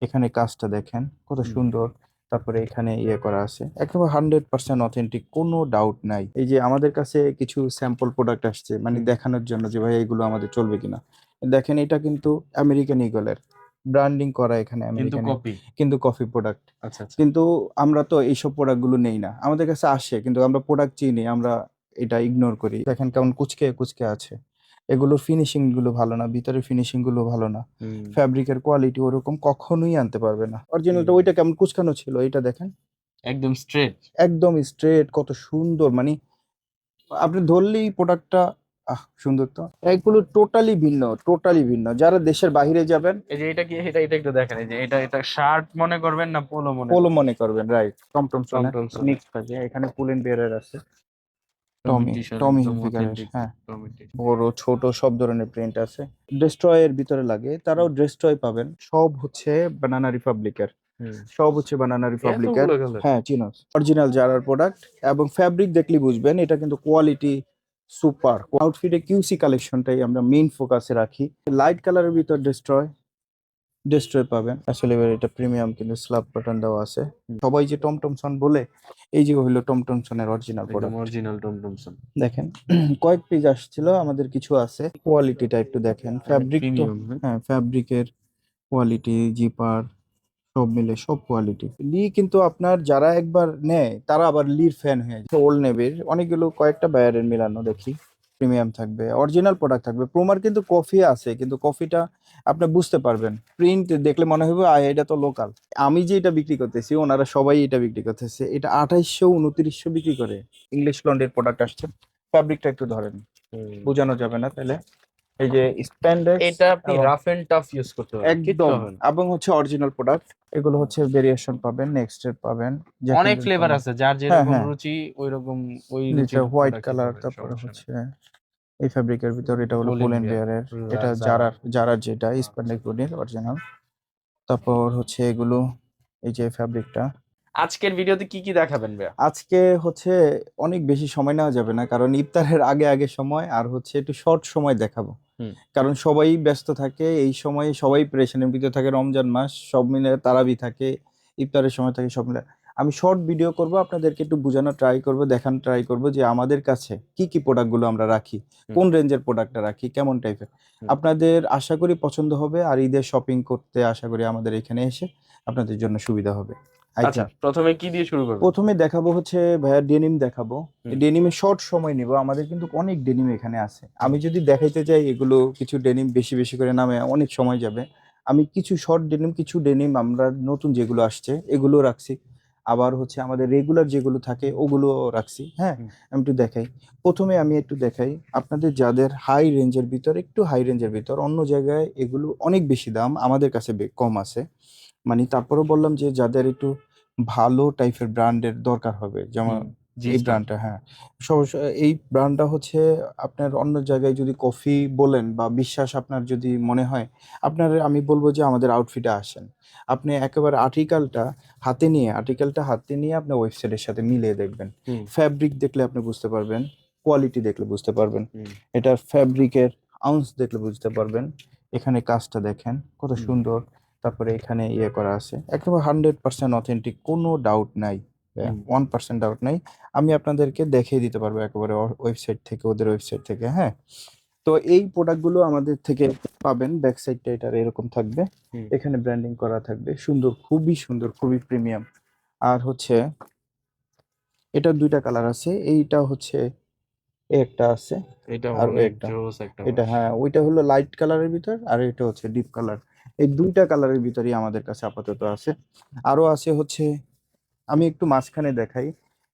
এখানে কাজটা দেখেন কত হুম। সুন্দর। তারপরে এখানে ইয়ে করা আছে, একেবারে 100% অথেন্টিক, কোনো ডাউট নাই। এই যে আমাদের কাছে কিছু স্যাম্পল প্রোডাক্ট আসছে মানে হুম। দেখানোর জন্য যে ভাই এগুলো আমাদের চলবে কিনা। দেখেন এটা কিন্তু আমেরিকান ইগলের ব্র্যান্ডিং করা, এখানে কিন্তু আমেরিকান, কপি। কিন্তু কফি প্রোডাক্ট। আচ্ছা, আচ্ছা। কিন্তু আমরা তো এইসব প্রোডাক্ট গুলো নেই না, আমাদের কাছে আসে কিন্তু আমরা প্রোডাক্ট চিনি, আমরা এটা ইগনোর করি। দেখেন কেমন কুচকে কুচকে আছে, এগুলোর ফিনিশিং গুলো ভালো না, ভিতরের ফিনিশিং গুলো ভালো না, হুম। ফ্যাব্রিকের কোয়ালিটি ওরকম কখনোই আনতে পারবে না। অরিজিনালটা হুম। ওইটা কেমন কুচকানো ছিল, এটা দেখেন একদম স্ট্রেট। একদম স্ট্রেট, কত সুন্দর মানে আপনি ধরলেই প্রোডাক্টটা, সুন্দর তো। এগুলো টোটালি ভিন্ন, টোটালি ভিন্ন। যারা দেশের বাইরে যাবেন, এই যে এটা কি, এটা একটু দেখেন, এই যে এটা শার্ট মনে করবেন না পোলো মনে পোলো করবেন? মনে করবেন, রাইট। টমটমসনের টমটমসনের মিক্স থাকে, এখানে পুলেন বিয়ারের আছে, টমি টমি, টি শার্ট টমি একদম হিলফিগারের, অথেন্টিক। হ্যাঁ। টমি টি। বড় ছোট সব ধরনের প্রিন্ট আছে। ডেস্ট্রয় এর ভিতরে লাগে, তারাও ডেস্ট্রয় পাবেন, সব হচ্ছে বানানা রিপাবলিকের, হুম। সব হচ্ছে বানানা রিপাবলিকের। এতগুলো কালার। হ্যাঁ চিনোস, অরিজিনাল জারার প্রোডাক্ট। এবং ফ্যাব্রিক দেখলে বুঝবেন এটা কিন্তু কোয়ালিটি সুপার। আউটফিটে কিউসি কালেকশনটাই আমরা মেইন ফোকাসে রাখি। লাইট কালারের ভিতর ডেস্ট্রয়, ডেস্ট্রয় পাবেন। আসলে এবার এটা প্রিমিয়াম, কিন্তু স্ল্যাব বাটন দেওয়া আছে। সবাই যে টমটমসন বলে, এই যে হইলো টমটমসনের অরিজিনাল একদম প্রোডাক্ট। অরিজিনাল টমটমসন। দেখেন কয়েক পিস আসছিল, আমাদের কিছু আছে। কোয়ালিটিটা একটু দেখেন, অনেক ফ্যাব্রিক তো, প্রিমিয়াম, হ্যাঁ। হ্যাঁ ফ্যাব্রিকের কোয়ালিটি, জিপার সব মিলে সব কোয়ালিটি। লি কিন্তু আপনার যারা একবার নেয় তারা আবার লির ফ্যান হয়ে যায়। ওল্ড নেভির অনেকগুলো কয়েকটা বায়ারের মিলানো দেখি, প্রিমিয়াম থাকবে, অরিজিনাল প্রোডাক্ট থাকবে। প্রোমার কিন্তু কফি আছে, কিন্তু কফিটা আপনি বুঝতে পারবেন, প্রিন্ট দেখলে মনে হবে এটা তো লোকাল। আমি যে এটা বিক্রি করতেছি ওনারা সবাই এটা বিক্রি করতেছে, এটা 2800 2900 বিক্রি করে। ইংলিশ লন্ড্রির প্রোডাক্ট আসছে। ফ্যাব্রিকটা একটু ধরেন, হুম। বোঝানো যাবে না তাহলে। এই যে স্প্যান্ডেক্স, এটা আপনি রাফ এন্ড টাফ ইউজ করতে পারবেন, কিচ্ছু একদম, হবে না। এবং হচ্ছে অরিজিনাল প্রোডাক্ট। এগুলো হচ্ছে ভেরিয়েশন পাবেন, নেক্সট এর পাবেন, অনেক জ্যাকেন্ডেল ফ্লেভার পাবেন। আছে, যার হ্যাঁ যেরকম হ্যাঁ, রুচি ওই রকম, ওই যেটা রুচির হোয়াইট প্রোডাক্টই কালার, পাবেন, তারপরে সমস্যা নেই। হচ্ছে এই ফ্যাব্রিকের ভিতর, এটা হলো পোলিন পোলেন বিয়ার, বিয়ারের, এটা জারা। জারার, জারার যেটা স্প্যান্ডেক্স বডির অরিজিনাল। তারপর হচ্ছে এগুলো, এই যে ফ্যাব্রিকটা। আজকের ভিডিওতে কি কি দেখাবেন ভাইয়া? আজকে হচ্ছে অনেক বেশি সময় নেওয়া যাবে না, কারণ ইফতারের আগে আগে সময়, আর হচ্ছে একটু শর্ট সময় দেখাবো। হুম। কারণ সবাই ব্যস্ত থাকে এই সময়, সবাই প্রেশানের ভিতরে থাকে, রমজান মাস সব মিলে তারাবি থাকে, ইফতারের সময় থাকে, সব মিলে। আমি শর্ট ভিডিও করব, আপনাদেরকে একটু বোঝানো ট্রাই করব, দেখানো ট্রাই করব যে আমাদের কাছে কি কি প্রোডাক্টগুলো আমরা রাখি, হুম। কোন রেঞ্জের প্রোডাক্টটা রাখি, কেমন টাইপের। হুম। আপনাদের আশা করি পছন্দ হবে, আর ঈদের শপিং করতে আশা করি আমাদের এখানে এসে আপনাদের জন্য সুবিধা হবে, আই আচ্ছা, থিঙ্ক। প্রথমে কি দিয়ে শুরু করবেন? প্রথমে দেখাবো হচ্ছে ভাইয়া ডেনিম দেখাবো। হুম। ডেনিমে শর্ট সময় নিব, আমাদের কিন্তু অনেক ডেনিম এখানে আছে। হুম। আমি যদি দেখাইতে যাই এগুলো কিছু ডেনিম বেশি বেশি করে নামে অনেক সময় যাবে। আমি কিছু শর্ট ডেনিম, কিছু ডেনিম আমরা নতুন যেগুলো আসছে এগুলো রাখছি, আবার হচ্ছে আমাদের রেগুলার যেগুলো থাকে ওগুলো রাখছি, হ্যাঁ। হুম। আমি একটু দেখাই, প্রথমে আমি একটু দেখাই আপনাদের যাদের হাই রেঞ্জের ভিতর, একটু হাই রেঞ্জের ভিতর, অন্য জায়গায় এগুলো অনেক বেশি দাম, আমাদের কাছে কম আছে। মানে তারপরেও বললাম যে যাদের একটু ভালো টাইপের ব্র্যান্ডের দরকার হবে, যেমন হুম। জি এই স্টার। ব্র্যান্ডটা, হ্যাঁ। এই ব্র্যান্ডটা হচ্ছে আপনার অন্য জায়গায় যদি কফি বলেন বা বিশ্বাস আপনার যদি মনে হয়, আপনার আমি বলবো যে আমাদের আউটফিটে আসেন। আপনি একেবারে আর্টিকেলটা হাতে নিয়ে আপনার ওয়েবসাইটের সাথে মিলিয়ে দেখবেন। হুম। ফ্যাব্রিক দেখলে আপনি বুঝতে পারবেন, কোয়ালিটি দেখলে বুঝতে পারবেন, হুম। এটার ফ্যাব্রিকের আউন্স দেখলে বুঝতে পারবেন। এখানে কাজটা দেখেন কত হুম। সুন্দর। তারপরে এখানে ইয়ে করা আছে, একেবারে 100% অথেন্টিক, কোনো ডাউট নাই, হুম। 1% ডাউট নাই। আমি আপনাদেরকে দেখিয়ে দিতে পারবো একেবারে ওয়েবসাইট থেকে, ওদের ওয়েবসাইট থেকে, হ্যাঁ। তো এই প্রোডাক্টগুলো আমাদের থেকে পাবেন, ব্যাক সাইডটা এটার এরকম থাকবে, হুম। এখানে ব্র্যান্ডিং করা থাকবে, সুন্দর, খুবই সুন্দর, খুবই প্রিমিয়াম। আর হচ্ছে এটার দুইটা কালার আছে, এইটা হচ্ছে একটা আছে, এটা আর অনেক একটা, জোস একটা এটা মাল। হ্যাঁ ওইটা হলো লাইট কালারের ভিতর, আর এটা হচ্ছে ডিপ কালার। এই দুইটা কালারের ভিতরই আমাদের কাছে আপাতত আছে। আরো আছে হচ্ছে, আমি একটু মাঝখানে দেখাই।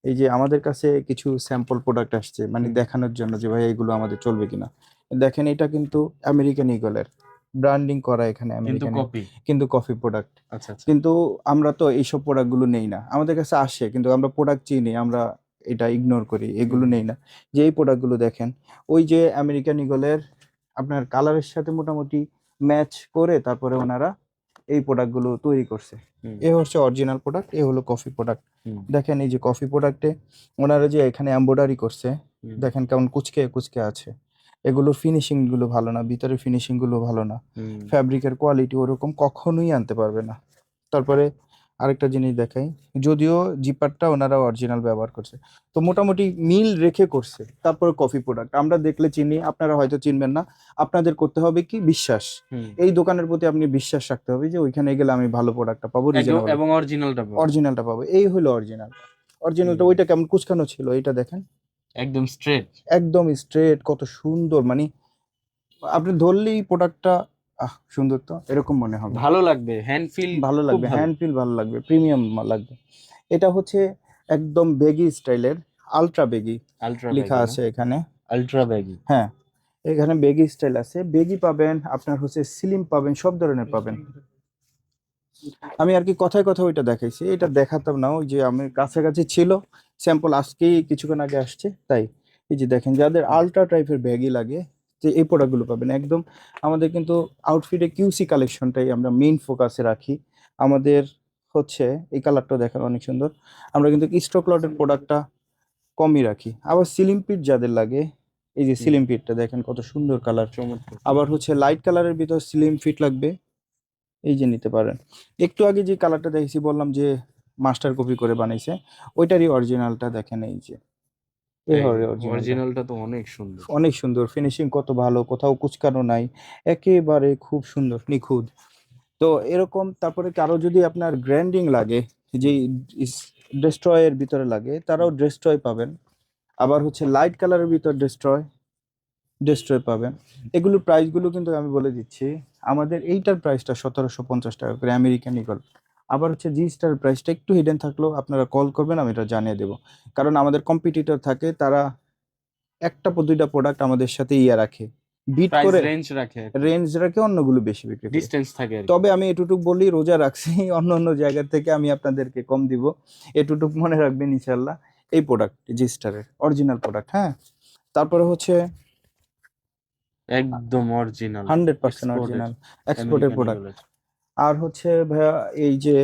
এই যে আমাদের কাছে কিছু স্যাম্পল প্রোডাক্ট আসছে মানে হুম। দেখানোর জন্য যে ভাই এগুলো আমাদের চলবে কিনা। দেখেন এটা কিন্তু আমেরিকান ইগলের ব্র্যান্ডিং করা, এখানে কিন্তু আমেরিকান, কপি। কিন্তু কফি প্রোডাক্ট। আচ্ছা, আচ্ছা। কিন্তু আমরা তো এইসব প্রোডাক্টগুলো নেই না, আমাদের কাছে আসে কিন্তু আমরা প্রোডাক্ট চিনি, আমরা এটা ইগনোর করি, এগুলো হুম। নেই না। যে এই প্রোডাক্টগুলো দেখেন, ওই যে আমেরিকান ইগলের আপনার কালারের সাথে মোটামুটি ম্যাচ করে তারপরে ওনারা এই প্রোডাক্টগুলো তৈরি করছে। হুম। এ হচ্ছে অরিজিনাল প্রোডাক্ট, এ হলো কফি প্রোডাক্ট। হুম। দেখেন এই যে কফি প্রোডাক্টে ওনারা যে এখানে এমব্রয়ডারি করছে, হুম। দেখেন কেমন কুচকে কুচকে আছে। এগুলোর ফিনিশিং গুলো ভালো না, ভিতরের ফিনিশিং গুলো ভালো না, হুম। ফ্যাব্রিকের কোয়ালিটি ওরকম কখনোই আনতে পারবে না। তারপরে আরেকটা জিনিস দেখাই, যদিও জিপারটা ওনারা অরিজিনাল ব্যবহার করছে, তো মোটামুটি মিল রেখে করছে। তারপরে কফি প্রোডাক্ট আমরা দেখলে চিনি, আপনারা হয়তো চিনবেন না। আপনাদের করতে হবে কি বিশ্বাস, হুম। এই দোকানের প্রতি আপনি বিশ্বাস রাখতে হবে যে ওইখানে গেলে আমি ভালো প্রোডাক্টটা পাবো, রিজনেবল এবং অরিজিনালটা পাবো। অরিজিনালটা পাবো। এই হলো অরিজিনাল। অরিজিনালটা ওইটা কেমন কুচকানো ছিল, এটা দেখেন একদম স্ট্রেট, একদম স্ট্রেট, কত সুন্দর, মানে আপনি ধরলেই প্রোডাক্টটা সুন্দর, তো এরকম মনে হবে, ভালো লাগবে, হ্যান্ড ফিল ভালো খুব লাগবে, ভালো। হ্যান্ড ফিল ভালো লাগবে, প্রিমিয়াম লাগবে। এটা হচ্ছে একদম বেগি স্টাইলের, আলট্রা বেগি আলট্রা লেখা ব্যাগি, আছে এখানে। Ultra baggy. হ্যাঁ, এখানে বেগি স্টাইল আছে, বেগি পাবেন, আপনার হচ্ছে স্লিম পাবেন, সব ধরনের পাবেন। আমি আর কি কথায় কথা ওইটা দেখাইছি, এটা দেখাতাম না, ওই যে আমি কাছাকাছি ছিল, স্যাম্পল আজকেই কিছুক্ষণ আগে আসছে তাই। এই যে দেখেন, যাদের আলট্রা টাইপের ব্যাগই লাগে, যে এই প্রোডাক্টগুলো পাবেন একদম। আমাদের কিন্তু আউটফিটে কিউসি কালেকশনটাই আমরা মেইন ফোকাসে রাখি। আমাদের হচ্ছে এই কালারটা দেখেন অনেক সুন্দর, আমরা কিন্তু স্টক লটের প্রোডাক্টটা কমই রাখি। আবার সিলিং পিট যাদের লাগে, এই যে সিলিং পিটটা দেখেন কত সুন্দর কালার। চমৎকার। আবার হচ্ছে লাইট কালারের ভিতর সিলিং ফিট লাগবে, এই যে নিতে পারেন। একটু আগে যে কালারটা দেখেছি বললাম যে মাস্টার কপি করে বানাইছে, ওইটারই অরিজিনালটা দেখেন, এই যে এই অরিজিনালটা অরিজিনালটা তো অনেক সুন্দর। অনেক সুন্দর, ফিনিশিং কত ভালো, কোথাও কুচকানো নাই, একেবারে খুব সুন্দর নিখুঁত। তো এরকম, তারপরে কারো যদি আপনার গ্র্যান্ডিং লাগে, যে ডেস্ট্রয়ের ভিতরে লাগে, তারাও ডেস্ট্রয় পাবেন। আবার হচ্ছে লাইট কালারের ভিতর ডেস্ট্রয় ডেস্ট্রয় পাবেন। এগুলোর প্রাইসগুলো কিন্তু আমি বলে দিচ্ছি, আমাদের এইটার প্রাইসটা 1750 টাকা করে আমেরিকান ইগল। আবার হচ্ছে জি স্টার প্রাইসটা একটু হিডেন থাকলেও আপনারা কল করবেন, আমি এটা জানিয়ে দেবো। কারণ আমাদের কম্পিটিটর থাকে, তারা একটা দুইটা প্রোডাক্ট আমাদের সাথে ইয়ে রাখে, বিট প্রাইস করে রেঞ্জ রাখে, রেঞ্জ রাখে, অন্যগুলো বেশি বিক্রি করে। ডিসটেন্স থাকে আর কি। তবে আমি এটুটুক বলি, রোজা রাখছি, অন্য অন্য জায়গা থেকে আমি আপনাদেরকে কম দিব, এটুটুক মনে রাখবেন ইনশাল্লাহ। এই প্রোডাক্ট জি স্টারের অরিজিনাল প্রোডাক্ট। হ্যাঁ, তারপরে হচ্ছে একদম অরিজিনাল 100% এক্সপোর্টেড অরিজিনাল এক্সপোর্টের আমেরিকান প্রোডাক্ট। ইগলের। আর হচ্ছে ভাইয়া এই যে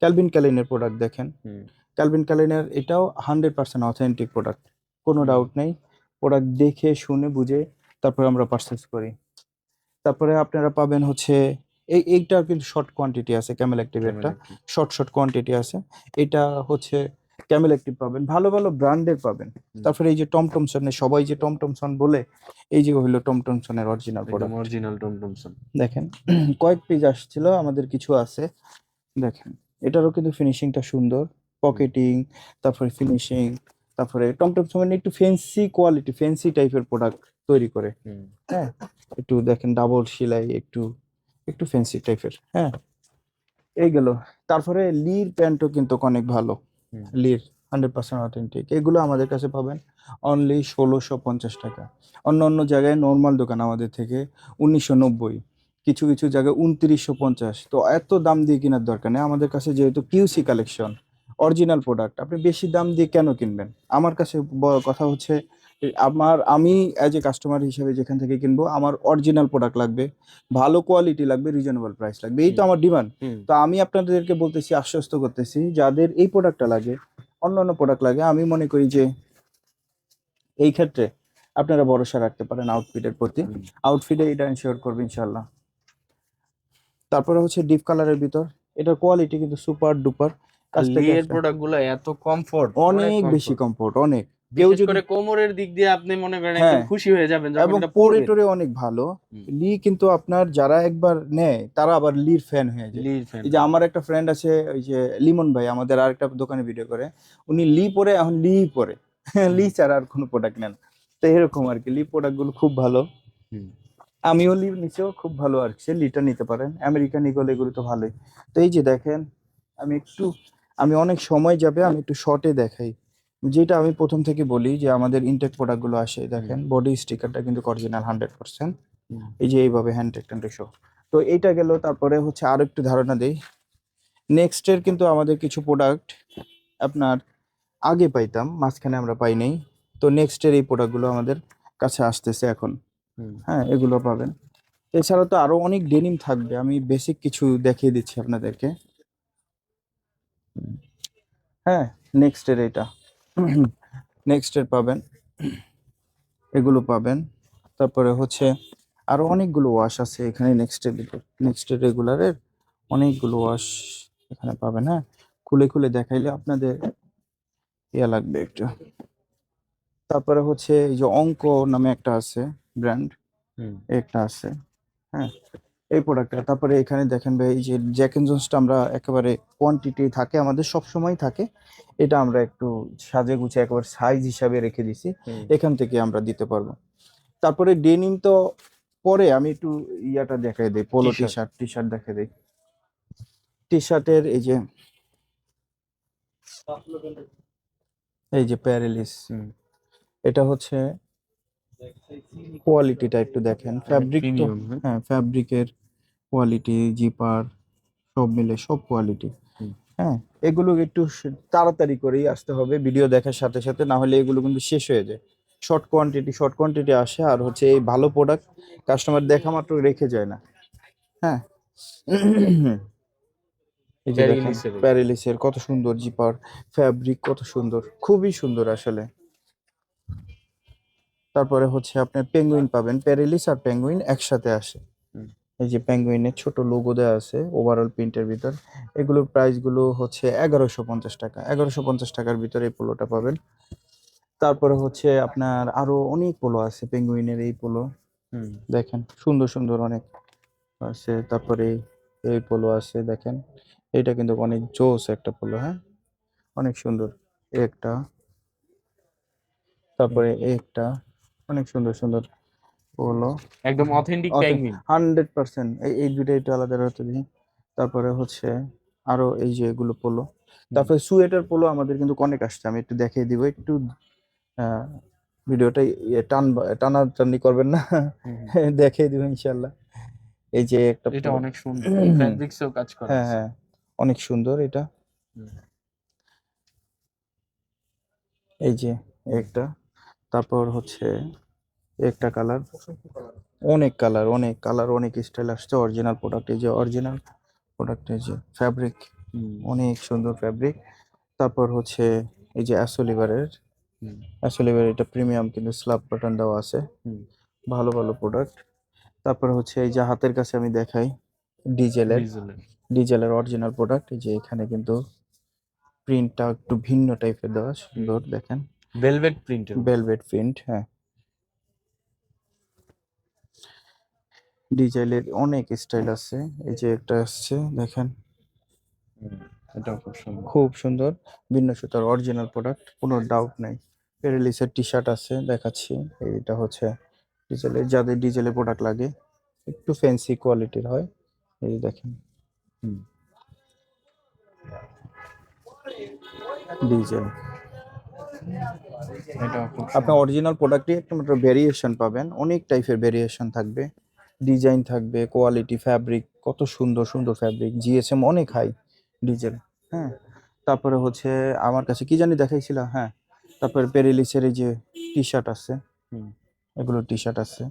ক্যালভিন ক্যালিনের প্রোডাক্ট দেখেন, হুম। ক্যালভিন ক্যালিনের এটাও 100% অথেন্টিক প্রোডাক্ট, কোনো হুম। ডাউট নেই। প্রোডাক্ট দেখে শুনে বুঝে তারপরে আমরা পারচেস করি। তারপরে আপনারা পাবেন হচ্ছে এইটার কিন্তু শর্ট কোয়ান্টিটি আছে, ক্যামেল অ্যাক্টিভেটটা শর্ট শর্ট কোয়ান্টিটি আছে। এটা হচ্ছে ক্যামেল অ্যাক্টিভ পাবেন, ভালো ভালো ব্র্যান্ডের পাবেন। তারপরে এই যে টম টমসনের, সবাই যে টম টমসন বলে, এই যে হইলো টম টমসনের অরিজিনাল একদম প্রোডাক্ট। Original Tom Thomson. দেখেন কয়েক পিস আসছিল, আমাদের কিছু আছে, দেখেন এটারও কিন্তু ফিনিশিংটা সুন্দর, পকেটিং, তারপরে ফিনিশিং, তারপরে টমটম সমান একটু ফ্যান্সি কোয়ালিটি, ফ্যান্সি টাইপের প্রোডাক্ট তৈরি করে। হ্যাঁ, একটু দেখেন ডাবল সেলাই, একটু একটু ফ্যান্সি টাইপের। হ্যাঁ, এই গেল। তারপরে লির প্যান্টও কিন্তু অনেক ভালো, লির 100% অথেন্টিক। এগুলো আমাদের কাছে পাবেন অনলি 1650 টাকা। অন্য অন্য জায়গায় নর্মাল দোকান আমাদের থেকে 1990, কিছু কিছু জায়গায় 2950। তো এত দাম দিয়ে কেনার দরকার নেই, আমাদের কাছে যেহেতু কিউসি কালেকশন, অরিজিনাল প্রোডাক্ট, আপনি বেশি দাম দিয়ে কেন কিনবেন? আমার কাছে বড় কথা হচ্ছে, আমি অ্যাজ এ কাস্টমার হিসেবে যেখান থেকে কিনবো, আমার অরিজিনাল প্রোডাক্ট লাগবে, ভালো কোয়ালিটি লাগবে, রিজনেবল প্রাইস লাগবে, এই তো আমার ডিমান্ড। তো আমি আপনাদেরকে বলতেছি, আশ্বস্ত করতেছি, যাদের এই প্রোডাক্টটা লাগে, অন্য অন্য প্রোডাক্ট লাগে, আমি মনে করি যে এই ক্ষেত্রে আপনারা ভরসা রাখতে পারেন আউটফিটের প্রতি। আউটফিটে এটা ইনশিওর করবে ইনশাল্লাহ। তারপরে হচ্ছে ডিপ কালারের ভিতর, এটার কোয়ালিটি কিন্তু সুপার ডুপার। কাছ থেকে লিয়ের প্রোডাক্ট গুলো এত কমফোর্ট, অনেক বেশি কমফোর্ট, অনেক। কেউ বিশেষ যদি করে কোমরের দিক দিয়ে আপনি মনে করেন হ্যাঁ, একদম খুশি হয়ে যাবেন যখন এবং এটা পরে পরবেন। টোরে অনেক ভালো। লি কিন্তু আপনার যারা একবার নেয়, তারা আবার লির ফ্যান হয়ে যায়। লির ফ্যান। এই যে আমার একটা ফ্রেন্ড আছে, ওই যে লিমন ভাই, আমাদের আরেকটা দোকানে ভিডিও করে, উনি লি পরে, এখন লি পরে লি ছাড়া আর কোনো প্রোডাক্ট নেন। তো এরকম আর কি, লি প্রোডাক্ট গুলো খুব ভালো। আমিও লি নিচেও খুব ভালো আর কি, সে লিটা নিতে পারেন, আমেরিকান ইগল এগুলো তো ভালোই। তো এই যে দেখেন, আমি অনেক সময় যাবে, আমি একটু শর্টে দেখাই। যেটা আমি প্রথম থেকে বলি যে আমাদের ইনটেক প্রোডাক্ট গুলো আসে, দেখেন বডি স্টিকারটা কিন্তু অরিজিনাল 100%। এই যে এইভাবে হ্যান্ড টেকটা শো। তো এইটা গেল, তারপরে হচ্ছে আরো একটু ধারণা দেই। নেক্সট এর কিন্তু আমাদের কিছু প্রোডাক্ট আপনার আগে পাইতাম, মাঝখানে আমরা পাই নাই। তো নেক্সট এর এই প্রোডাক্টগুলো আমাদের কাছে আসতেছে এখন। হ্যাঁ, এগুলো পাবেন। এছাড়া তো আরো অনেক ডেনিম থাকবে, আমি বেসিক কিছু দেখিয়ে দিচ্ছি আপনাদেরকে। হ্যাঁ, নেক্সট এর এটা নেক্সট এর পাবেন, এগুলো পাবেন। তারপরে হচ্ছে আরো অনেকগুলো ওয়াশ আছে এখানে নেক্সট এর রেগুলারের অনেকগুলো ওয়াশ এখানে পাবেন। হ্যাঁ, খুলে খুলে দেখাইলে আপনাদের ইয়া লাগবে একটু। তারপরে হচ্ছে এই যে অঙ্ক নামে একটা আছে ব্র্যান্ড, হুম। একটা আছে। হ্যাঁ, এই প্রোডাক্টটা। তারপরে এখানে দেখেন ভাই, এই যে জ্যাক এন্ড জোন্সটা আমরা একেবারে কোয়ান্টিটি থাকে আমাদের সব সময় থাকে। এটা আমরা একটু সাজে গুছে একেবারে সাইজ হিসাবে রেখে দিছি, হুম। এখান থেকে আমরা দিতে পারবো। তারপরে ডেনিম তো পরে আমি একটু ইয়াটা দেখাই দিই, polo T T-shirt। Shirt, T shirt দেখাই দিই। টি শার্টের এই যে প্যারেলিস, হুম। এটা হচ্ছে কোয়ালিটিটা একটু দেখেন, ফ্যাব্রিক তো। প্রিমিয়াম। হ্যাঁ, ফ্যাব্রিকের কোয়ালিটি, জিপার সব মিলে সব কোয়ালিটি। হুম। হ্যাঁ, এগুলো একটু তাড়াতাড়ি করেই আসতে হবে ভিডিও দেখার সাথে সাথে, না হলে এগুলো কিন্তু শেষ হয়ে যায়। শর্ট কোয়ান্টিটি আসে, আর হচ্ছে এই ভালো প্রোডাক্ট কাস্টমার দেখা মাত্র রেখে যায় না। হ্যাঁ, এই যে দেখেন প্যারিলিসের। প্যারেলিসের কত সুন্দর জিপার, ফ্যাব্রিক কত সুন্দর, খুবই সুন্দর আসলে। তারপরে হচ্ছে আপনার পেঙ্গুইন পাবেন, প্যারেলিস আর পেঙ্গুইন একসাথে আসে। হুম। এই যে পেঙ্গুইনের ছোট লোগো দেওয়া আছে ওভারঅল প্রিন্টের ভিতর। এগুলোর প্রাইস গুলো হচ্ছে 1150 টাকা, 1150 টাকার ভিতরে এই পোলোটা পাবেন। তারপরে হচ্ছে আপনার আরো অনেক পোলো আছে পেঙ্গুইনের, এই পোলো হুম। দেখেন সুন্দর সুন্দর অনেক আছে। তারপরে এই পোলো আছে দেখেন, এটা কিন্তু অনেক জোস একটা পোলো। হ্যাঁ, অনেক সুন্দর এই একটা, তারপরে এই একটা, অনেক সুন্দর সুন্দর পোলো। একদম অথেন্টিক অথেন্টিক পেঙ্গুইন। 100%, এই দুইটা একটু আলাদা রাখতে দিই। তারপরে হচ্ছে আরো এই যে এগুলো পোলো। তারপরে সুয়েটার পোলো আমাদের কিন্তু অনেক আসছে, আমি একটু দেখিয়ে দিব একটু। আহ, ভিডিওটা টানাটানি করবেন না, দেখিয়ে দিব ইনশাল্লাহ। এই যে একটা এটা পোলো, অনেক সুন্দর, ফ্যাব্রিক্সেও কাজ করা হ্যাঁ আছে। হ্যাঁ, অনেক সুন্দর এটা। হুম। এই যে একটা, তারপর হচ্ছে একটা কালার, অনেক কালার অনেক স্টাইল আসছে। অরিজিনাল প্রোডাক্ট, এই যে অরিজিনাল প্রোডাক্ট, এই যে ফ্যাব্রিক হুম। অনেক সুন্দর ফ্যাব্রিক। তারপর হচ্ছে এই যে অ্যাসোলিভারের, হুম। অ্যাসোলিভার এটা প্রিমিয়াম কিন্তু স্ল্যাব বাটন দেওয়া আছে, হুম। ভালো ভালো প্রোডাক্ট। তারপর হচ্ছে এই যে হাতের কাছে আমি দেখাই, ডিজেলের, ডিজেলের। ডিজেলের অরিজিনাল প্রোডাক্ট। এই যে এখানে কিন্তু প্রিন্টটা একটু ভিন্ন টাইপের দেওয়া, সুন্দর দেখেন, ভেলভেট প্রিন্টের। Velvet print. হ্যাঁ, ডিজেলের অনেক স্টাইল আছে। এই যে একটা আসছে দেখেন, এটাও খুব সুন্দর। খুব সুন্দর, ভিন্ন সুতার অরিজিনাল প্রোডাক্ট, কোনো ডাউট নাই। পেরেলিসের টি শার্ট আছে দেখাচ্ছি, এইটা হচ্ছে ডিজেলের, যাদের ডিজেলের প্রোডাক্ট লাগে একটু ফ্যান্সি কোয়ালিটির হয়, এই যে দেখেন হুম। ডিজেল। এটাও খুব আপনার সুন্দর। অরিজিনাল প্রোডাক্টে একটু মাত্র ভেরিয়েশন পাবেন, অনেক টাইপের ভেরিয়েশন থাকবে, ডিজাইন থাকবে, কোয়ালিটি, ফ্যাব্রিক কত সুন্দর সুন্দর ফ্যাব্রিক, জিএসএম অনেক হাই, ডিজেল। হ্যাঁ, তারপরে হচ্ছে আমার কাছে কি জানি দেখাইছিল, হ্যাঁ, তারপরে পেরিলিসের এই যে টি শার্ট আছে, হুম। এগুলো টি শার্ট আছে।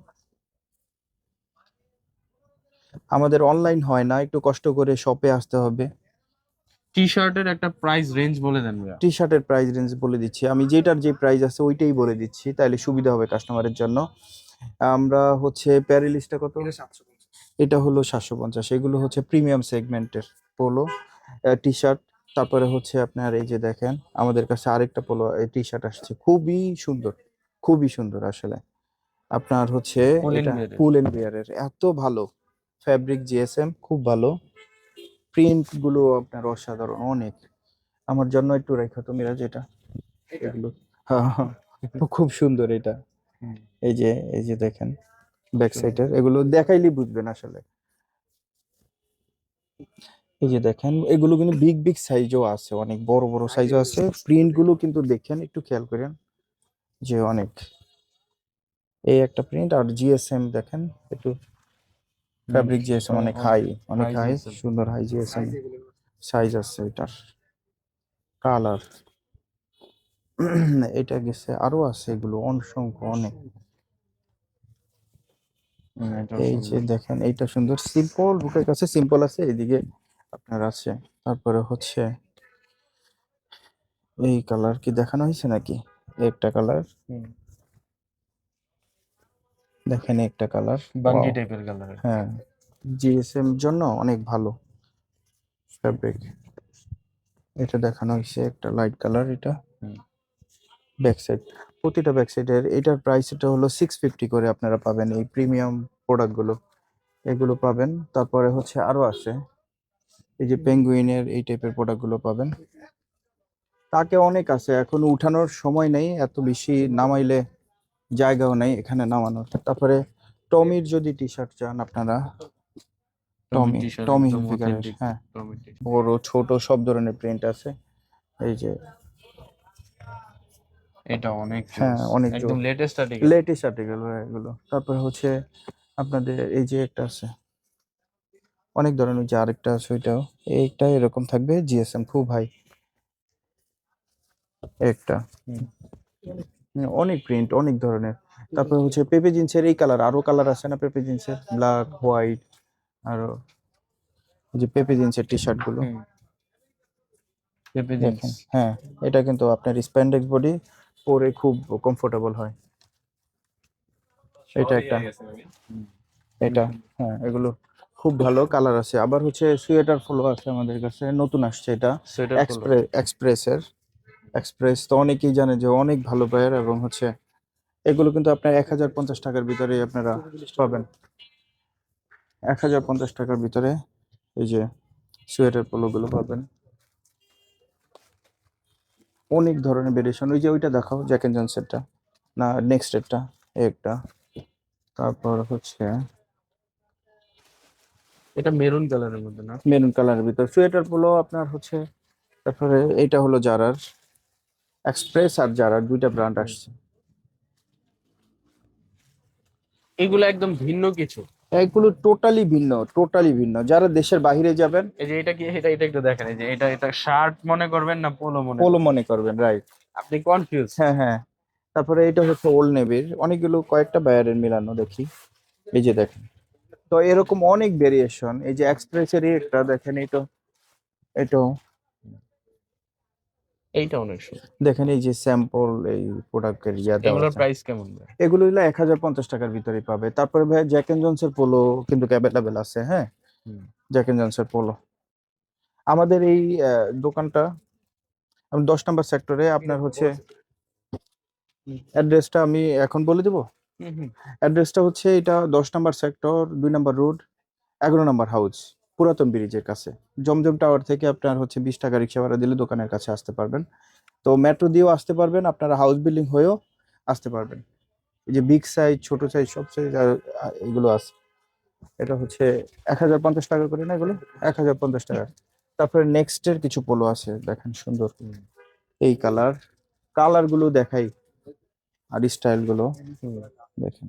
আমাদের অনলাইন হয় না, একটু কষ্ট করে শপে আসতে হবে। টি শার্টের একটা প্রাইস রেঞ্জ বলে দেন ভাইয়া। টি শার্টের প্রাইস রেঞ্জ বলে দিচ্ছি আমি, যেটার যে প্রাইস আছে ওইটাই বলে দিচ্ছি, তাইলে সুবিধা হবে কাস্টমারের জন্য। আমরা হচ্ছে প্যারিলিসটা কত, এটা হলো 750, এগুলো হচ্ছে প্রিমিয়াম সেগমেন্টের পোলো টি শার্ট। তারপরে হচ্ছে আপনার এই যে দেখেন আমাদের কাছে আরেকটা পোলো টি শার্ট আসছে, খুবই সুন্দর, খুবই সুন্দর আসলে। আপনার হচ্ছে ফুল এন্ড এটা বিয়ারের। পুল এন্ড বিয়ারের, এত ভালো ফ্যাব্রিক, জিএসএম খুব ভালো, প্রিন্ট গুলো আপনার অসাধারণ অনেক। আমার জন্য একটু রেখো তো মিরাজ, এটা এগুলো, হ্যাঁ হ্যাঁ, খুব সুন্দর এটা। হুম। এই যে দেখেন ব্যাক সুন্দর। সাইডের, এগুলো দেখাইলে বুঝবেন আসলে। এই যে দেখেন এগুলো কিন্তু বিগ বিগ সাইজও আছে, অনেক বড় বড় সাইজও আছে। প্রিন্ট গুলো কিন্তু দেখেন, একটু খেয়াল করেন যে অনেক, এই একটা প্রিন্ট, আর জিএসএম দেখেন একটু, ফ্যাব্রিক জিএসএম অনেক হাই, অনেক হাই হাই, জিএসএম। সুন্দর হাই জিএসএম সাইজ আছে এটার। কালার এটা গেছে, আরো আছে এগুলো অসংখ্য অনেক। এটাও এই যে সুন্দর। দেখেন এইটা সুন্দর, সিম্পল, বুকের কাছে সিম্পল আছে, এইদিকে আপনার আছে। তারপরে হচ্ছে এই কালার কি দেখানো হয়েছে নাকি, একটা কালার হুম। দেখেন, একটা কালার, বাঙ্গি ওয়াও। টাইপের কালার। হ্যাঁ, জিএসএম জন্য অনেক ভালো, ফ্যাব্রিক। এটা দেখানো হয়েছে একটা লাইট কালার, এটা হুম। Back side. প্রতিটা ব্যাক সাইডের এটার প্রাইস এটা হলো 650 করে আপনারা পাবেন এই প্রিমিয়াম প্রোডাক্টগুলো, এগুলো পাবেন। তারপরে হচ্ছে আরো আছে এই যে পেঙ্গুইনের এই টাইপের প্রোডাক্টগুলো পাবেন। তাকে অনেক আছে, এখন উঠানোর সময় নেই, এত বেশি নামাইলে জায়গাও নেই এখানে নামানোর। তারপরে টমির যদি টি শার্ট চান আপনারা, টমি টি-শার্ট টমি একদম হিলফিগারের, অথেন্টিক হ্যাঁ টমি টি-শার্ট। বড় ছোট সব ধরনের প্রিন্ট আছে। এই যে এটা অনেক হ্যাঁ জোস, অনেক একদম লেটেস্ট আর্টিকেল। লেটেস্ট আর্টিকেল এগুলো। তারপরে হচ্ছে আপনাদের এই যে একটা আছে, অনেক ধরনের, যে আরেকটা আছে ওইটাও, এইটা এরকম থাকবে জিএসএম খুব হাই একটা। অনেক প্রিন্ট অনেক ধরনের। তারপরে হচ্ছে পেপে জিন্সের এই কালার, আরো কালার আছে না পেপে জিন্সের, ব্ল্যাক হোয়াইট, আরো এই যে পেপে জিন্সের টি শার্ট গুলো পেপে জিন্স। দেখেন। হ্যাঁ এটা কিন্তু আপনার স্প্যান্ডেক্স বডি, পরে খুব কমফোর্টেবল হয়। এটা একটা, এটা হ্যাঁ এগুলো খুব ভালো কালার আছে। আবার হচ্ছে সোয়েটার ফলো আছে আমাদের কাছে, নতুন আসছে এটা সোয়েটার পলো। এক্সপ্রেসের। এক্সপ্রেস তো অনেকেই জানে যে অনেক ভালো ব্র্যান্ড, এবং হচ্ছে এগুলো কিন্তু আপনার 1050 টাকার ভিতরেই আপনারা পাবেন। 1050 টাকার ভিতরে এই যে সোয়েটার পোলো গুলো পাবেন। অনেক ধরনের ভেরিয়েশন। ওই যে ওইটা দেখাও, জ্যাক এন্ড জনসেরটা, না নেক্সট একটা, একটা। তারপর হচ্ছে এটা মেরুন কালারের মধ্যে না? মেরুন কালারের ভিতর সোয়েটার পোলো আপনার হচ্ছে। তারপরে এটা হলো জারার এক্সপ্রেস, আর জারার দুইটা ব্র্যান্ড আসছে। এগুলো একদম ভিন্ন কিছু। এগুলো টোটালি ভিন্ন, টোটালি ভিন্ন। যারা দেশের বাইরে যাবেন, এই যে এটা কি, এটা একটু দেখেন, এই যে এটা শার্ট মনে করবেন না পোলো মনে পোলো করবেন? মনে করবেন, রাইট। আপনি কনফিউজ। হ্যাঁ হ্যাঁ। তারপরে এটা হচ্ছে ওল্ড নেভির, অনেকগুলো কয়েকটা বায়ারের মিলানো দেখি। এই যে দেখেন, তো এরকম অনেক ভেরিয়েশন। এই যে এক্সপ্রেসেরই একটা দেখেন, এটা এটাও এইটা অনেক সুন্দর। দেখেন। এই যে স্যাম্পল এই প্রোডাক্টের ইয়া দেওয়া এগুলোর আছে। প্রাইস কেমন ভাই? এগুলো হলো 1050 টাকার ভিতরে পাবে। তারপরে ভাই জ্যাক এন্ড জনসের পোলো কিন্তু অ্যাভেলেবেল আছে, হ্যাঁ হুম। জ্যাক এন্ড জনসের পোলো। আমাদের এই দোকানটা 10 নম্বর সেক্টরে। আপনার হচ্ছে অ্যাড্রেসটা আমি এখন বলে দেবো। হুম হুম। অ্যাড্রেসটা হচ্ছে এটা 10 নম্বর সেক্টর, 2 নম্বর রোড, 11 নম্বর হাউস, পুরাতন ব্রিজের কাছে। জমজম টাওয়ার থেকে আপনার হচ্ছে 20 টাকা রিক্সা ভাড়া দিলে দোকানের কাছে আসতে পারবেন। তো মেট্রো দিয়েও আসতে পারবেন, আপনারা হাউস বিল্ডিং হয়েও আসতে পারবেন। এই যে বিগ সাইজ, ছোট সাইজ, সব সাইজ এগুলো আছে। এটা হচ্ছে 1050 টাকা করে না এগুলো, 1050 টাকা। তারপরে নেক্সটের কিছু পোলো আছে দেখেন, সুন্দর এই কালার, কালার গুলো দেখাই, আর স্টাইল গুলো দেখেন।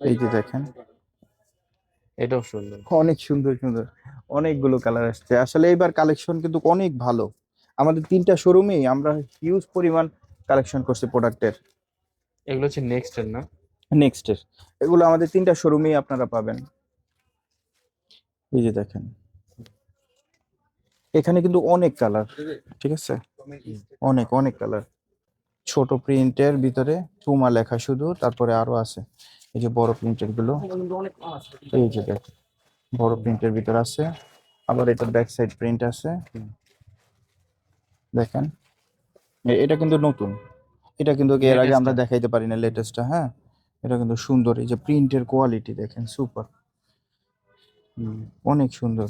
এই যে দেখেন, এটাও সুন্দর। অনেক সুন্দর সুন্দর, অনেকগুলো কালার আসছে। আসলে এবার কালেকশন কিন্তু অনেক ভালো। আমাদের 3টা শোরুমেই আমরা হিউজ পরিমাণ কালেকশন করছি প্রোডাক্টের। এগুলো হচ্ছে নেক্সট এর না? নেক্সটের এগুলো আমাদের 3টা শোরুমেই আপনারা পাবেন। এই যে দেখেন, এখানে কিন্তু অনেক কালার, ঠিক আছে, অনেক অনেক কালার। ছোট প্রিন্টের ভিতরে পুমা লেখা শুধু, তারপরে আরো আছে এই যে বড় প্রিন্টের গুলো। এই যে দেখেন, বড় প্রিন্টের ভিতর আছে। আবার এটা ব্যাক সাইড প্রিন্ট আছে দেখেন। এটা কিন্তু নতুন, এটা কিন্তু এর আগে আমরা লেটেস্ট। দেখাইতে পারি না, লেটেস্টটা। হ্যাঁ এটা কিন্তু সুন্দর। এই যে প্রিন্টের কোয়ালিটি দেখেন, সুপার, অনেক সুন্দর।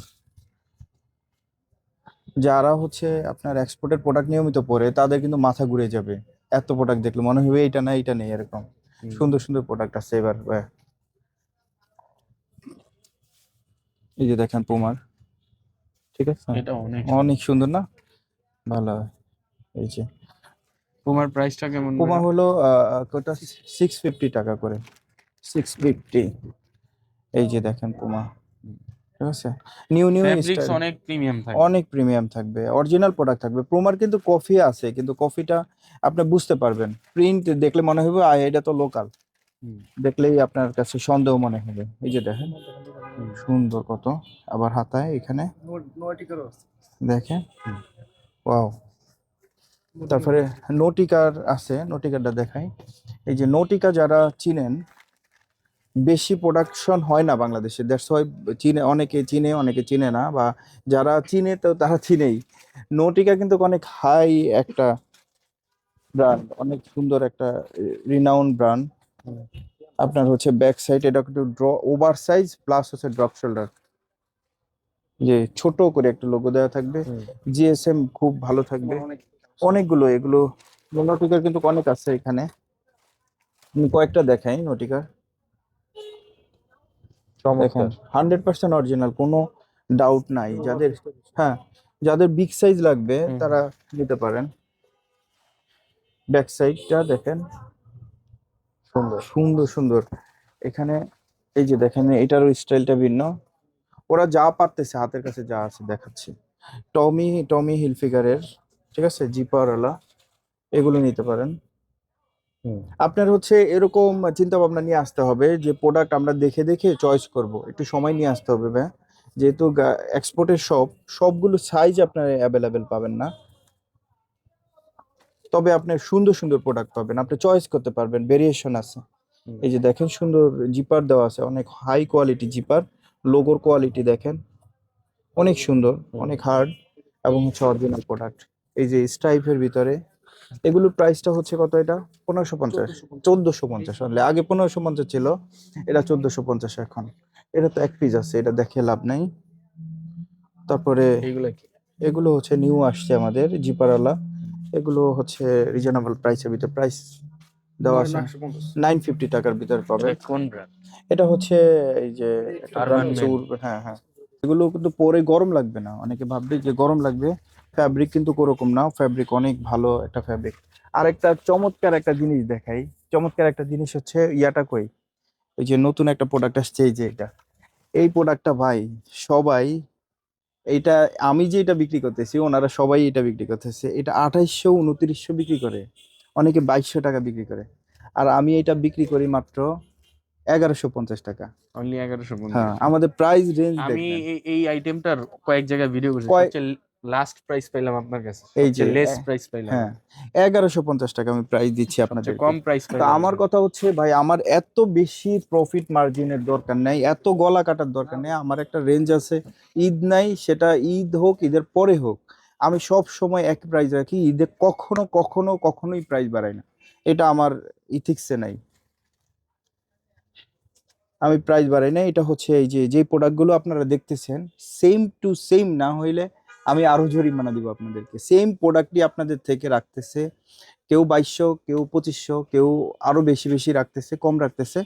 যারা হচ্ছে আপনার এক্সপোর্টের প্রোডাক্ট নিয়মিত পরে, তাদের কিন্তু মাথা ঘুরে যাবে। এত প্রোডাক্ট দেখলে মনে হবে এটা না এটা নেই, এরকম সুন্দর সুন্দর প্রোডাক্ট আছে এবার। এই যে দেখেন পুমার, ঠিক আছে, এটা অনেক অনেক সুন্দর না, ভালো হয়। এই যে তোমার প্রাইসটা কেমন পুমা ভাইয়া? হলো কত, 650 টাকা করে, 650। এই যে দেখেন পুমা, ঠিক আছে, নিউ নিউ ফেব্রিক্স স্টাইল, অনেক প্রিমিয়াম থাকবে। অনেক প্রিমিয়াম থাকবে, অরিজিনাল প্রোডাক্ট থাকবে। প্রোমার কিন্তু কফি আছে, কিন্তু কফিটা আপনি বুঝতে পারবেন, প্রিন্ট দেখলে মনে হবে এটা তো লোকাল, দেখলেই আপনার কাছে সন্দেহ মনে হবে। এই যে দেখেন সুন্দর কত, আবার হাতায় এখানে দেখেন, ওয়াও। তারপরে নোটিকার আছে, নোটিকারটা দেখাই। এই যে নোটিকা যারা চিনেন, বেশি প্রোডাকশন হয় না বাংলাদেশে, দ্যাটস ওয়াই চিনে, অনেকে চিনে অনেকে চিনে না, বা যারা চিনে তো তারা চিনেই। নোটিকা কিন্তু অনেক হাই একটা ব্র্যান্ড, অনেক সুন্দর একটা রিনাউন্ড ব্র্যান্ড। আপনার হচ্ছে ব্যাক সাইড এটা একটু ওভার সাইজ প্লাস হচ্ছে ড্রপ শোল্ডার, যে ছোট করে একটা লোগো দেওয়া থাকবে। জিএসএম খুব ভালো থাকবে। অনেকগুলো এগুলো নোটিকার কিন্তু অনেক আছে এখানে, আমি কয়েকটা দেখাই নোটিকার। দেখেন চমৎকার। 100% অরিজিনাল, কোনো ডাউট নাই। যাদের, হ্যাঁ, যাদের বিগ সাইজ লাগবে তারা নিতে পারেন। ব্যাক সাইডটা দেখেন, সুন্দর। সুন্দর সুন্দর। এখানে এই যে দেখেন এটারও স্টাইলটা ভিন্ন। ওরা যা পারতেছে হাতের কাছে যা আছে দেখাচ্ছে। টমি টমি হিলফিগারের, ঠিক আছে, জিপারওয়ালা, এগুলো নিতে পারেন। আপনার হচ্ছে এরকম চিন্তা ভাবনা নিয়ে আসতে হবে যে প্রোডাক্ট আমরা দেখে দেখে চয়েস করব, একটু সময় নিয়ে আসতে হবে ভাই, যেহেতু এক্সপোর্টের সবগুলো সাইজ আপনার অ্যাভেলেবেল পাবেন না। তবে আপনি সুন্দর সুন্দর প্রোডাক্ট পাবেন, আপনি চয়েস করতে পারবেন, ভেরিয়েশন আছে। এই যে দেখেন সুন্দর জিপার দেওয়া আছে, অনেক হাই কোয়ালিটি জিপার, লোগোর কোয়ালিটি দেখেন অনেক সুন্দর, অনেক হার্ড, এবং হচ্ছে অরিজিনাল প্রোডাক্ট। এই যে স্ট্রাইপের ভিতরে, এগুলোর প্রাইসটা হচ্ছে কত, এটা 1550, 1450 অনলি। আগে 1550 ছিল, এটা 1450 এখন। এটা তো এক পিস আছে, এটা দেখে লাভ নাই। তারপরে এইগুলা কি? এগুলো হচ্ছে নিউ আসছে আমাদের জিপারওয়ালা, এগুলো হচ্ছে রিজনেবল প্রাইসের ভিতরে প্রাইস দেওয়া আছে, 950 টাকার ভিতরে এটা পাবেন। কোন ব্র্যান্ড? এটা হচ্ছে এই যে একটা আরবান ব্র্যান্ড আছে মেন। হ্যাঁ হ্যাঁ। এগুলো কিন্তু পরে গরম লাগবে না, অনেকে ভাববে যে গরম লাগবে, ফ্যাব্রিক কিন্তু ওরকম না, ফ্যাব্রিক অনেক ভালো একটা ফ্যাব্রিক। আরেকটা চমৎকার একটা জিনিস দেখাই, চমৎকার একটা জিনিস হচ্ছে ইয়াটা কই, ওই যে নতুন একটা প্রোডাক্ট আসছে, এই যে এটা, এই প্রোডাক্টটা ভাই সবাই, এইটা আমি যে এটা বিক্রি করতেছি ওনারা সবাই এটা বিক্রি করতেছে, এটা 2800 2900 বিক্রি করে, অনেকে 2200 টাকা বিক্রি করে, আর আমি এটা বিক্রি করি মাত্র 1150 টাকা। অনলি 1150। হ্যাঁ, আমাদের প্রাইস রেঞ্জ আমি দেখবেন। এই আইটেমটার কয়েক জায়গায় ভিডিও করেছি, কয়, সবচেয়ে লাস্ট প্রাইস পাইলাম আপনার কাছে, এই যে সবচেয়ে লেস প্রাইস পাইলাম হ্যাঁ, আমি। 1150 টাকা আমি প্রাইস দিচ্ছি সবচেয়ে আপনাদেরকে। কম প্রাইস তা পাইলাম আমার এখানে। কথা হচ্ছে ভাই, আমার এত বেশি প্রফিট মার্জিনের দরকার নেই, এত গলা কাটার দরকার নেই, আমার একটা রেঞ্জ আছে। ঈদ নাই, সেটা ঈদ হোক ঈদের পরে হোক, আমি সব সময় এক প্রাইস রাখি, ঈদে কখনো কখনো কখনোই প্রাইস বাড়াই না, এটা আমার ইথিক্সে নাই, আমি প্রাইস বাড়াই না। এটা হচ্ছে এই যে যে প্রোডাক্টগুলো আপনারা দেখতেছেন, সেম টু সেম না হইলে আমি আরো জরিমানা দিব আপনাদেরকে। সেম প্রোডাক্টই আপনাদের থেকে রাখতেছে কেউ 2200, কেউ 2500, কেউ আরো বেশি বেশি রাখতেছে, কম রাখতেছে।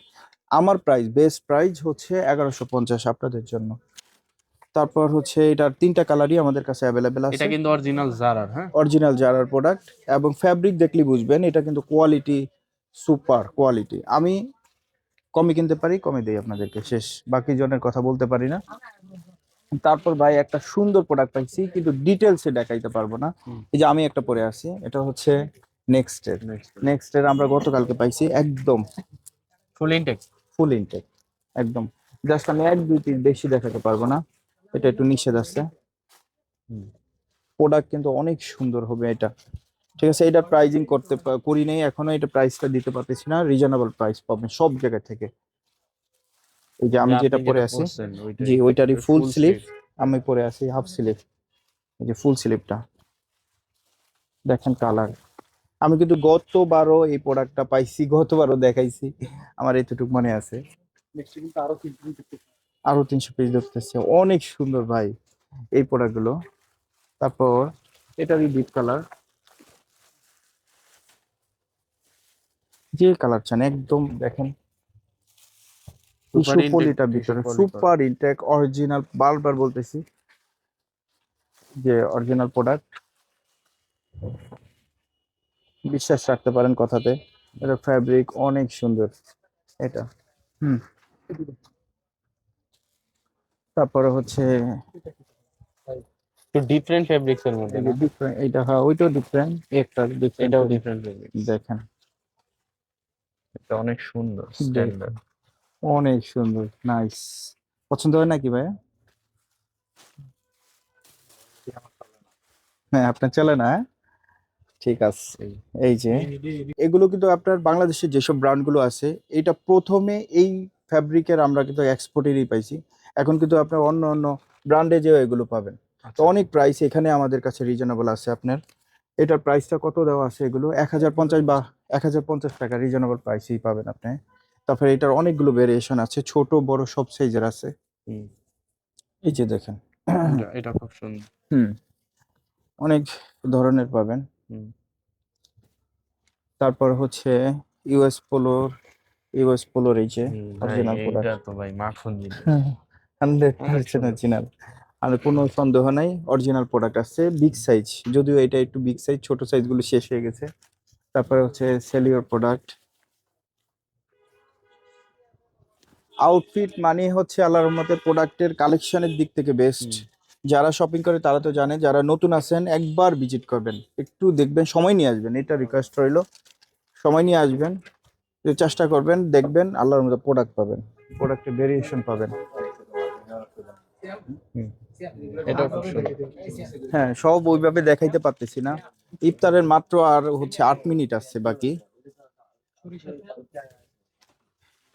আমার প্রাইস, বেস্ট প্রাইস হচ্ছে 1150 আপনাদের জন্য। তারপর হচ্ছে এটার তিনটা কালারই আমাদের কাছে অ্যাভেলেবেল এটা আছে, কিন্তু অরিজিনাল জারার, হ্যাঁ। অরিজিনাল জারার প্রোডাক্ট, এবং ফ্যাব্রিক দেখলে বুঝবেন এটা কিন্তু কোয়ালিটি, সুপার কোয়ালিটি। আমি কমে কিনতে পারি, কমে দেই আপনাদেরকে, শেষ, বাকি জনের কথা বলতে পারি না। তারপর ভাই একটা সুন্দর প্রোডাক্ট পাইছি, কিন্তু ডিটেলসে দেখাইতে পারবো না। এই যে আমি একটা পরে আছি, এটা হচ্ছে নেক্সটের, নেক্সটের আমরা গতকালকে পাইছি, একদম ফুল ইনটেক। ফুল ইনটেক, একদম। জাস্ট আমি এক দুই পিস বেশি দেখাতে পারবো না, এটা একটু নিষেধ আছে। প্রোডাক্ট কিন্তু অনেক সুন্দর হবে এটা, ঠিক আছে। এটা প্রাইজিং করি নাই এখনো, এটা প্রাইসটা দিতে পারতেছি না, রিজনেবল প্রাইস পাবেন সব জায়গা থেকে। এই যে যে আমি আপনি যেটা পরে যেটা আছি, পড়ছেন জি ওইটাই, ওইটারই ফুল ফুল স্লিভ, স্লিভ। আমি পরে আছি হাফ স্লিভ। এই যে ফুল স্লিভটা দেখেন, কালার। আমি কিন্তু গতবারও এই প্রোডাক্টটা পাইছি, গতবারও দেখাইছি, আমার এতটুকু মনে আছে। আরো 300 পিস দেখতেছে, অনেক সুন্দর ভাই এই প্রোডাক্ট গুলো। তারপর এটারই ডিপ কালার, যে কালার চান একদম দেখেন, সুপার টিস্যু ইনটেক, পলিটার টিস্যু ভিতরে পলি করা। সুপার ইনটেক অরিজিনাল, বারবার বলতেছি যে অরিজিনাল প্রোডাক্ট, বিশ্বাস রাখতে পারেন কথাতে। এটা ফ্যাব্রিক অনেক সুন্দর এটা। হুম। তারপরে হচ্ছে একটু ডিফারেন্ট ফেব্রিক্স এর মধ্যে এই যে না? ডিফারেন্ট, এইটা হ্যাঁ ওইটাও ডিফারেন্ট, একটা ডিফারেন্ট, এটাও ডিফারেন্ট ফেব্রিক্স। দেখেন, এটা অনেক সুন্দর, দেখেন স্ট্যান্ডার্ড। অনেক সুন্দর, নাইস। পছন্দ হয় নাকি ভাই? হ্যাঁ, আপনার চলে না, হ্যাঁ? ঠিক আছে। এই যে এগুলো কিন্তু আপনার বাংলাদেশের যেসব ব্র্যান্ড গুলো আছে, এটা প্রথমে এই ফ্যাব্রিকের আমরা কিন্তু এক্সপোর্টেরই পাইছি। এখন কিন্তু আপনার অন্য অন্য ব্র্যান্ডে যেও এগুলো পাবেন। তো আচ্ছা অনেক প্রাইস এখানে আমাদের কাছে রিজনেবল আছে আপনার। এটার প্রাইসটা কত দেওয়া আছে, এগুলো 1050 বা 1050 টাকা রিজনেবল প্রাইসেই পাবেন আপনি। তারপরে এটার অনেকগুলো ভেরিয়েশন আছে, ছোট বড় সব সাইজের আছে। হুম, এই যে দেখেন। এটা খুব সুন্দর। হুম, অনেক ধরনের পাবেন। হুম, তারপর হচ্ছে ইউএস পোলোর, ইউএস পোলোর এই যে ভাই অরিজিনাল এইটা প্রোডাক্ট, তো ভাই মাখন জিনিস, অনেক 100% সুন্দর। অরিজিনাল। আর কোনো সন্দেহ নাই, অরিজিনাল প্রোডাক্ট আছে, বিগ সাইজ, যদিও এটা একটু বিগ সাইজ, ছোট সাইজগুলো শেষ হয়ে গেছে। তারপরে হচ্ছে সেলিওর প্রোডাক্ট। আউটফিট মানে হচ্ছে আল্লাহর রহমতে প্রোডাক্টের কালেকশনের দিক থেকে বেস্ট। হুম, যারা শপিং করে তারা তো জানে, যারা নতুন আছেন একবার ভিজিট করবেন, একটু দেখবেন, সময় নিয়ে আসবেন, এটা রিকোয়েস্ট রইলো। সময় নিয়ে আসবেন, একটু চেষ্টা করবেন, দেখবেন আল্লাহর মতো প্রোডাক্ট পাবেন, প্রোডাক্টের ভেরিয়েশন পাবেন। হুম, এটা খুব সুন্দর। হ্যাঁ, সব ওইভাবে দেখাইতে পারতেছি না। ইফতারের মাত্র আর হচ্ছে 8 মিনিট আছে বাকি।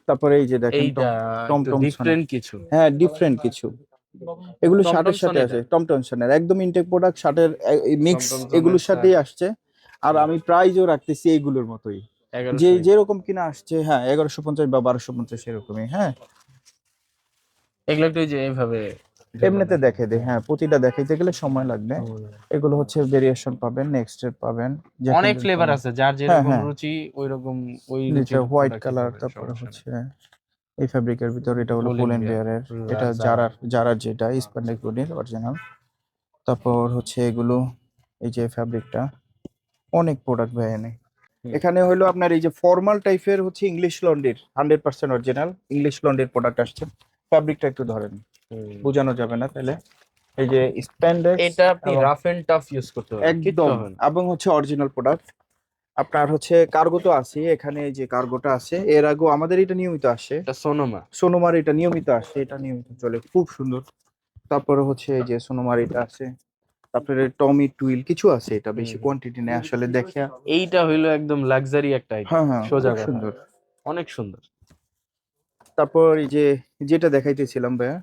তারপরে এই যে দেখেন এইটা একটু টমটম সোনা। ডিফারেন্ট কিছু। হ্যাঁ, ডিফারেন্ট কিছু। এগুলো টমটম শার্টের সন সাথে এটা, আছে, টমটম সোনার একদম ইনটেক প্রোডাক্ট, শার্টের মিক্স টমটম সনের এগুলোর শার্ট। সাথেই আসছে। আর আমি প্রাইজও রাখতেছি এইগুলোর মতোই, যে 1100। যেরকম কিনা আসছে, হ্যাঁ 1150 বা 1250 এরকমই। হ্যাঁ, এগুলো একটু এই যে এইভাবে এমনিতে দেখে দে, হ্যাঁ প্রতিটা দেখাইতে গেলে সময় লাগবে। এগুলো হচ্ছে ভেরিয়েশন পাবেন, নেক্সট এর পাবেন, অনেক জ্যাকেন্ডের ফ্লেভার পাবেন। আছে, যার হ্যাঁ যেরকম হ্যাঁ, রুচি ওই রকম ওই যেটা রুচির হোয়াইট প্রোডাক্টই কালার, পাবেন, তারপরে সমস্যা নেই। হচ্ছে এই ফ্যাব্রিকের ভিতর, এটা হলো পুল পুল এন্ড এন্ড বিয়ার, বিয়ারের, এটা জারার, জারার যেটা স্প্যান্ডেক্স বডির অরিজিনাল। তারপর হচ্ছে এগুলো, এই যে ফ্যাব্রিকটা, অনেক প্রোডাক্ট ভাই এনে। এখানে হলো আপনার এই যে ফর্মাল টাইপের হচ্ছে ইংলিশ লন্ড্রির 100% অরিজিনাল ইংলিশ লন্ড্রির প্রোডাক্ট আসছে। ফ্যাব্রিকটা একটু ধরেন, বোঝানো যাবে না তাহলে। এই যে স্প্যান্ডেক্স এটা আপনি এবং রাফ এন্ড টাফ ইউজ করতে পারবেন, কিচ্ছু একদম, হবে না। এবং হচ্ছে অরিজিনাল প্রোডাক্ট। আপনার হচ্ছে কার্গো তো আছে এখানে, এই যে কার্গোটা আছে, এর আগেও আমাদের এটা নিয়মিত আসে। এটা সোনোমা। সোনোমার এটা নিয়মিত আসে, এটা নিয়মিত চলে, খুব সুন্দর। তারপরে হচ্ছে এই যে সোনোমার এটা আছে। তারপরে টমি টুইল কিছু আছে, এটা বেশি কোয়ান্টিটি নেই আসলে দেখে। এইটা হইলো একদম লাক্সারি একটা আইটেম, হ্যাঁ হ্যাঁ, সোজা খুব কথা, সুন্দর। অনেক সুন্দর। তারপর এই যে যেটা দেখাইতেছিলাম ভাইয়া,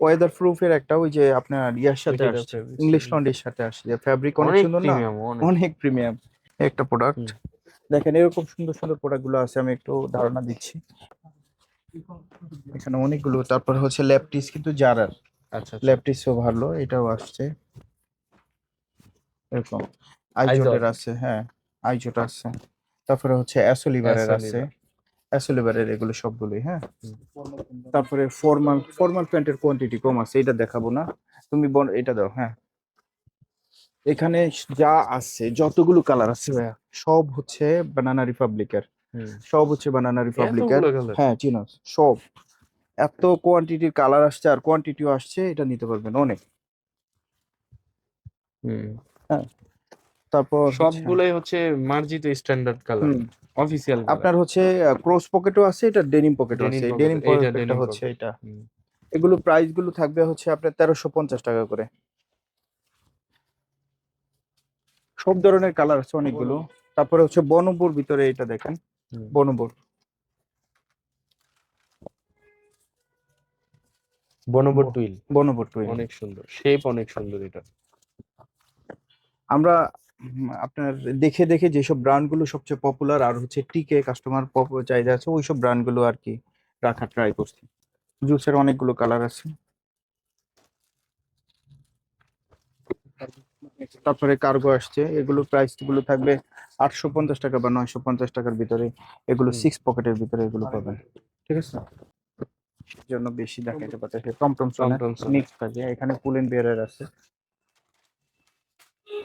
ওয়েদার প্রুফের একটা, ওই যে আপনার ইয়ার সাথে ওইটার আসছে, fabrics ইংলিশ লন্ড্রির সাথে আসছে, যে ফ্যাব্রিক অনেক অনেক সুন্দর না, প্রিমিয়াম, অনেক। অনেক প্রিমিয়াম একটা প্রোডাক্ট। হুম, দেখেন এরকম সুন্দর সুন্দর প্রোডাক্ট গুলো আছে, আমি একটু ধারণা দিচ্ছি। এখানে অনেকগুলো। তারপর হচ্ছে ল্যাপটিস, কিন্তু জারার আচ্ছা আচ্ছা। ল্যাপটিসও ভালো, এটাও আসছে এরকম। আইজল, আইজোটের আছে, হ্যাঁ আইজোট আছে। তারপরে হচ্ছে অ্যাসোলিভারের আছে, অ্যাসোলিভার। অ্যাসোলিভারের এগুলো সবগুলোই। হ্যাঁ, তারপরে ফর্মাল, ফর্মাল প্যান্টের কোয়ান্টিটি কম আছে, এটা দেখাবো না, তুমি এটা দাও। হ্যাঁ, এখানে যা আছে, যতগুলো কালার আছে ভাইয়া, সব হচ্ছে বানানা রিপাবলিকের, সব হচ্ছে বানানা রিপাবলিকের। এতগুলো কালার। হ্যাঁ চিনো সব, এত কোয়ান্টিটির কালার আসছে, আর কোয়ান্টিটিও আসছে, এটা নিতে পারবেন অনেক। হুম, হ্যাঁ, তারপর হচ্ছে সবগুলোই হচ্ছে মার্জিত স্ট্যান্ডার্ড কালার, হুম, অফিসিয়াল কালার। আপনার হচ্ছে ক্রস পকেটও আছে, এটা ডেনিম পকেটও আছে, ডেনিম এই পকেট, ডেনিম এইটা পকেটটা ডেনিম হচ্ছে পকেট। এটা। এগুলো প্রাইস গুলো থাকবে হচ্ছে আপনার 1350 টাকা করে। সব ধরনের কালার আছে অনেকগুলো। তারপরে হচ্ছে বনপুর ভিতরে এটা দেখেন, বনপুর, বনবো টুইল, বনপুর টুইন। অনেক সুন্দর শেপ, অনেক সুন্দর এটা। আমরা আপনার দেখে দেখে যেসব ব্র্যান্ড গুলো সবচেয়ে পপুলার আর হচ্ছে টিকে কাস্টমার চাহিদা আছে, ওইসব ব্র্যান্ড গুলো আর কি রাখার ট্রাই করছি। জুসের অনেকগুলো কালার আছে। তারপরে কার্গো আসছে, এগুলো প্রাইস গুলো থাকবে 850 টাকা বা 950 টাকার ভিতরে। এগুলো হুম, 6 পকেটের ভিতরে এগুলো পাবেন, ঠিক আছে। জন্য বেশি দেখাইতে পারতেছে, টমটম সোনা টমটম সোনা, মিক্স থাকে, এখানে পুল এন্ড বিয়ারের আছে,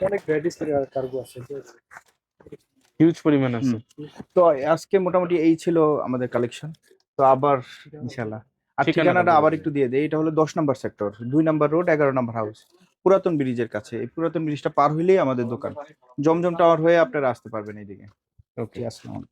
অনেক ভ্যারাইটিস কার্গো আছে। হিউজ পরিমাণ আছে। হুম, তো আজকে মোটামুটি এই ছিল আমাদের কালেকশন। তো আবার ইনশাল্লাহ। আর ঠিকানাটা ঠিকানাটা বলে আবার দিন। একটু দিয়ে দেয়, এটা হলো 10 নম্বর সেক্টর, 2 নম্বর রোড, 11 নম্বর হাউস, পুরাতন ব্রিজের কাছে। এই পুরাতন ব্রিজটা পার হইলেই আমাদের দোকান, জমজম টাওয়ার হয়ে আপনারা আসতে পারবেন এইদিকে। ওকে। জি, আসসালাম।